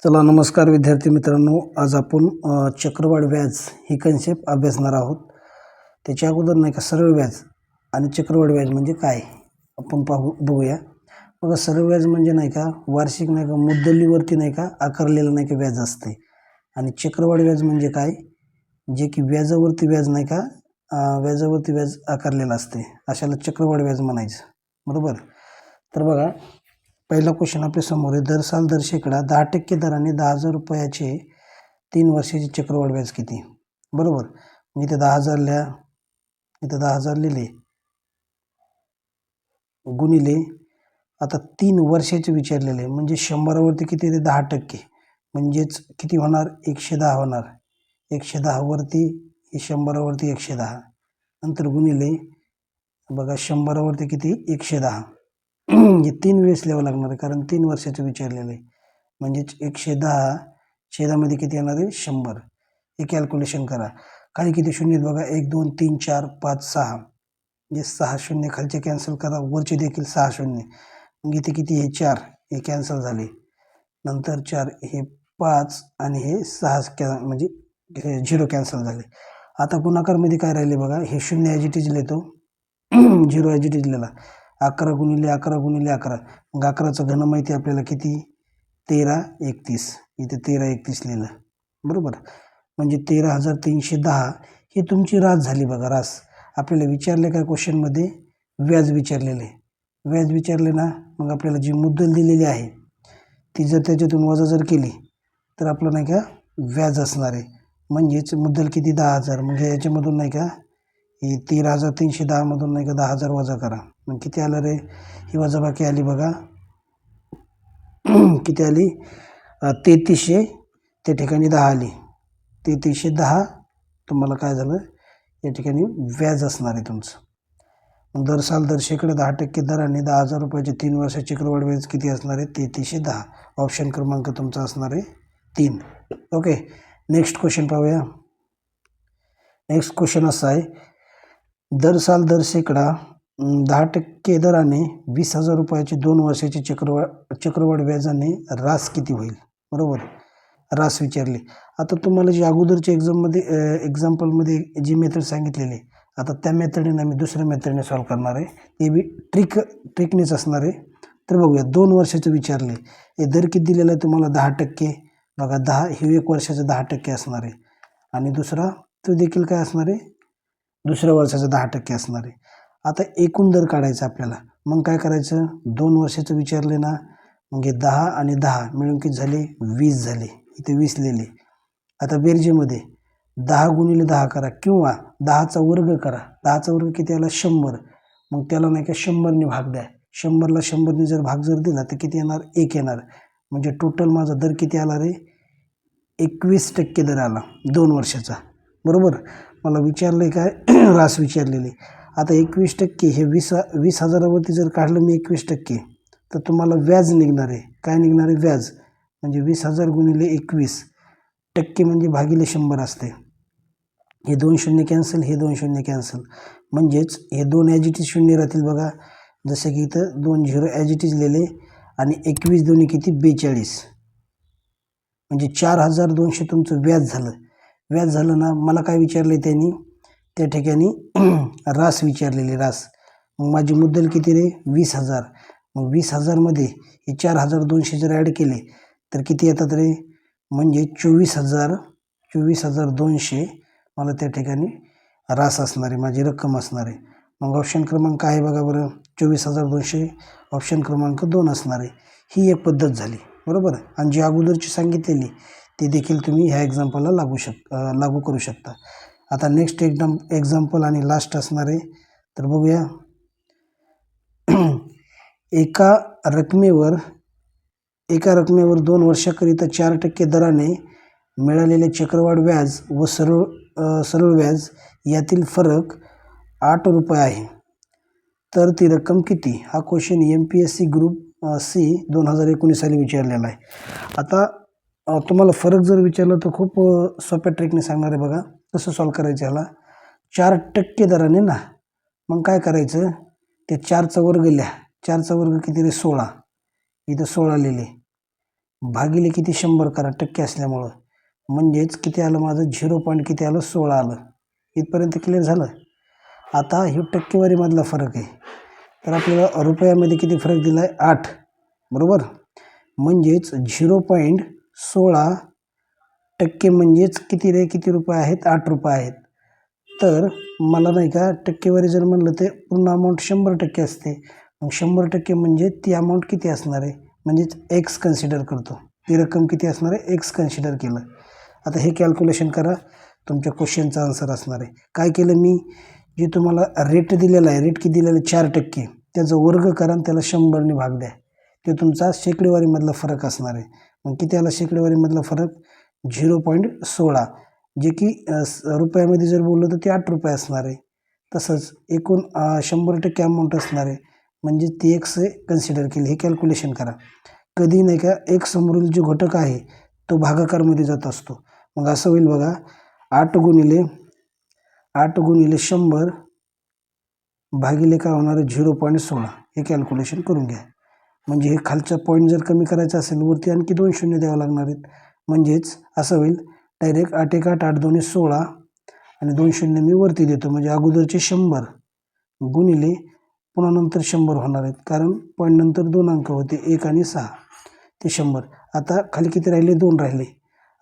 चला नमस्कार विद्यार्थी मित्रांनो, आज आपण चक्रवाढ व्याज ही कन्सेप्ट अभ्यासणार आहोत. त्याच्या अगोदर नाही का सरळ व्याज आणि चक्रवाढ व्याज म्हणजे काय आपण बघूया. बघा, सरळ व्याज म्हणजे नाही का वार्षिक नाही का मुद्दलीवरती नाही का आकारलेलं नाही का व्याज असते. आणि चक्रवाढ व्याज म्हणजे काय, जे की व्याजावरती व्याज नाही का व्याजावरती व्याज आकारलेलं असते, अशाला चक्रवाढ व्याज म्हणायचं. बरोबर. तर बघा, पहिला क्वेश्चन आपल्या समोर आहे. दर साल दर शेकडा 10% दराने 10,000 रुपयाचे 3 वर्षाचे चक्रवाढ व्याज किती. बरोबर. मी इथे 10,000 लिहा, इथे 10,000 लिहिले, गुणिले आता 3 वर्षाचे विचारलेले म्हणजे 100वरती किती ते 10%, म्हणजेच किती होणार 110 होणार. 110 वरती 100वरती 110, नंतर गुणिले बघा 100वरती किती 110. हे 3 वेळेस लिहावं लागणार आहे, कारण 3 वर्षाचं विचारलेलं आहे. म्हणजेच 110 छेदामध्ये किती येणार आहे 100. हे कॅल्क्युलेशन करा. खाली किती शून्य आहेत बघा, 1 2 3 4 5 6, म्हणजे 6 शून्य खालचे कॅन्सल करा, वरचे देखील 6 शून्य. मग इथे किती हे 4, हे कॅन्सल झाले. नंतर 4 हे 5 आणि हे 6 म्हणजे हे 0 कॅन्सल झाले. आता गुणाकारमध्ये काय राहिले बघा, हे शून्य ॲज इट इज लिहितो, 0 ॲज इट इज लिहिला. 11 गुणिले 11 गुणिले 11, मग 11चं घन माहिती आपल्याला किती 13 31, इथे 13 31 लिहिलं. बरोबर. म्हणजे 13,310 ही तुमची रास झाली बघा. रास आपल्याला विचारले काय क्वेश्चनमध्ये, व्याज विचारलेले. व्याज विचारले ना, मग आपल्याला जी मुद्दल दिलेली आहे ती जर त्याच्यातून वजा जर केली तर आपलं नाही का व्याज असणार आहे. म्हणजेच मुद्दल किती 10,000, म्हणजे याच्यामधून नाही का ही 13,310 मधून नाही का 10,000 वजा करा, मग किती आलं रे, ही वजाबाकी आली बघा. किती आली 3300, त्या ठिकाणी 10 आली, 3310 तुम्हाला काय झालं या ठिकाणी व्याज असणार आहे तुमचं. मग दर साल दर शेकडा 10% दराने 10,000 रुपयाचे 3 वर्षाचे चक्रवाढ व्याज किती असणार आहे 3310. ऑप्शन क्रमांक तुमचा असणार आहे 3. ओके. नेक्स्ट क्वेश्चन पाहूया. नेक्स्ट क्वेश्चन असा आहे, दर साल दर शेकडा 10% दराने 20,000 रुपयाचे 2 वर्षाचे चक्रवाढ व्याजाने रास किती होईल. बरोबर. रास विचारली. आता तुम्हाला जी अगोदरच्या एक्झाम्पलमध्ये जी मेथड सांगितलेली, आता त्या मेथडने मी दुसऱ्या मेथडने सॉल्व करणार आहे. ते बी ट्रिकनेच असणार आहे. तर बघूया, 2 वर्षाचं विचारले, हे दर किती दिलेलं आहे तुम्हाला 10%. बघा 10 हे 1 वर्षाचं 10% असणार आहे, आणि दुसरा तो देखील काय असणार आहे, दुसऱ्या वर्षाचं 10% असणार आहे. आता एकूण दर काढायचा आपल्याला. मग काय करायचं, 2 वर्षाचं विचारले ना, मग हे 10 आणि 10 मिळून किती झाले 20 झाले, इथे 20 लिहिले. आता बेरजेमध्ये 10 गुणिले 10 करा, किंवा 10चा वर्ग करा. 10चा वर्ग किती आला 100, मग त्याला नाही का 100ने भाग द्या. 100ला 100ने जर भाग जर दिला तर किती येणार 1 येणार. म्हणजे टोटल माझा दर किती आला रे 21% दर आला 2 वर्षाचा. बरोबर. मला विचारलं आहे काय रास विचारलेली. आता 21% हे 20,000वरती जर काढलं मी 21%, तर तुम्हाला व्याज निघणार आहे. काय निघणार आहे व्याज, म्हणजे 20,000 गुणिले 21% म्हणजे भागिले 100 असते. हे 2 शून्य कॅन्सल, हे 2 शून्य कॅन्सल, म्हणजेच हे 2 ॲज इट इज शून्य राहतील बघा. जसं की इथं 2 0 ॲज इट इज लिहिले, आणि 21 दोन्ही किती 42, म्हणजे 4,200 तुमचं व्याज झालं. व्याज झालं ना. मला काय विचारलं आहे त्यांनी, त्या ठिकाणी रास विचारलेली, रास. मग माझी मुद्दल किती रे 20,000. मग 20,000मध्ये हे 4,200 जर ॲड केले तर किती येतात रे, म्हणजे 24,200 मला त्या ठिकाणी रास असणार आहे, माझी रक्कम असणार आहे. मग ऑप्शन क्रमांक आहे बघा बरं, 24,200 ऑप्शन क्रमांक 2 असणार आहे. ही एक पद्धत झाली. बरोबर. आणि जी अगोदरची सांगितलेली ती देखील तुम्ही ह्या एक्झाम्पलला लागू करू शकता. आता नेक्स्ट एक्झाम्पल आणि लास्ट असणार आहे. तर बघूया. एका रकमेवर 2 वर्षाकरिता 4% दराने मिळालेले चक्रवाढ व्याज व सरळ व्याज यातील फरक 8 रुपये आहे, तर ती रक्कम किती. हा क्वेश्चन MPSC ग्रुप C 2019 साली विचारलेला आहे. आता तुम्हाला फरक जर विचारलं तर खूप सोप्या ट्रिकने सांगणार आहे बघा कसं सॉल्व करायचं. ह्याला 4% दराने ना, मग काय करायचं, ते 4चा वर्ग लिहा. 4चा वर्ग किती रे 16, इथं 16 लिहिले. भागिले किती 100 करा टक्के असल्यामुळं, म्हणजेच किती आलं माझं 0 किती आलं 16 आलं. इथपर्यंत क्लिअर झालं. आता ही टक्केवारीमधला फरक आहे. तर आपल्याला रुपयामध्ये किती फरक दिला आहे 8 बरोबर. म्हणजेच 0.16% म्हणजेच किती रे किती रुपये आहेत 8 रुपये आहेत. तर मला नाही का टक्केवारी जर म्हणलं तर पूर्ण अमाऊंट 100% असते. मग 100% म्हणजे ती अमाऊंट किती असणार आहे म्हणजेच एक्स कन्सिडर करतो. ती रक्कम किती असणार आहे एक्स कन्सिडर केलं. आता हे कॅल्क्युलेशन करा, तुमच्या क्वेश्चनचा आन्सर असणार आहे. काय केलं मी, जे तुम्हाला रेट दिलेला आहे, रेट किती दिलेलं आहे 4%, त्याचा वर्ग करा आणि त्याला 100ने भाग द्या. ते तुमचा शेकडेवारीमधला फरक असणार आहे. मग किती आला शेकडेवारीमधला फरक 0.16, जे की रुपयामध्ये जर बोललं तर ते 8 रुपये असणार आहे. तसंच एकूण 100% अमाऊंट असणार आहे, म्हणजे ती एक्स कन्सिडर केली. हे कॅल्क्युलेशन करा. कधी नाही का एक समोरील जो घटक आहे तो भागाकारमध्ये जात असतो. मग असं होईल बघा, 8 गुणिले 100 भागिले काय होणार आहे 0.16. हे कॅल्क्युलेशन करून घ्या. म्हणजे हे खालचा पॉईंट जर कमी करायचा असेल वरती आणखी 2 शून्य द्यावं लागणार आहेत. म्हणजेच असं होईल डायरेक्ट 8 1 8 8 2 16 आणि 2 शून्य मी वरती देतो. म्हणजे अगोदरचे 100 गुणिले पुन्हा नंतर 100 होणार आहेत, कारण पॉईंट नंतर 2 अंक होते 1 आणि 6 ते 100. आता खाली किती राहिले 2 राहिले.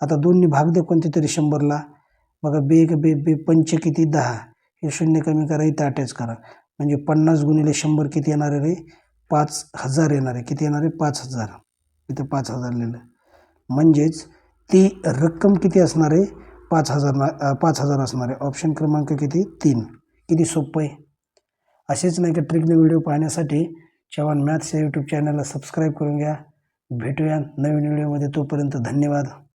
आता 2नी भाग द्या कोणते तरी 100ला. बघा बे पंच किती 10. हे शून्य कमी करा, इथं अटॅच करा. म्हणजे 50 गुणिले 100 किती येणार आहे रे 5000 येणार आहे. किती येणार आहे 5000. इथं 5000 लिहिलं. म्हणजेच ती रक्कम किती असणार आहे 5000 असणार आहे. ऑप्शन क्रमांक किती 3. किती सोपं आहे. असेच नाही का ट्रिकने व्हिडिओ पाहण्यासाठी चव्हाण मॅथ्स या यूट्यूब चॅनलला सबस्क्राईब करून घ्या. भेटूया नवीन व्हिडिओमध्ये. तोपर्यंत धन्यवाद.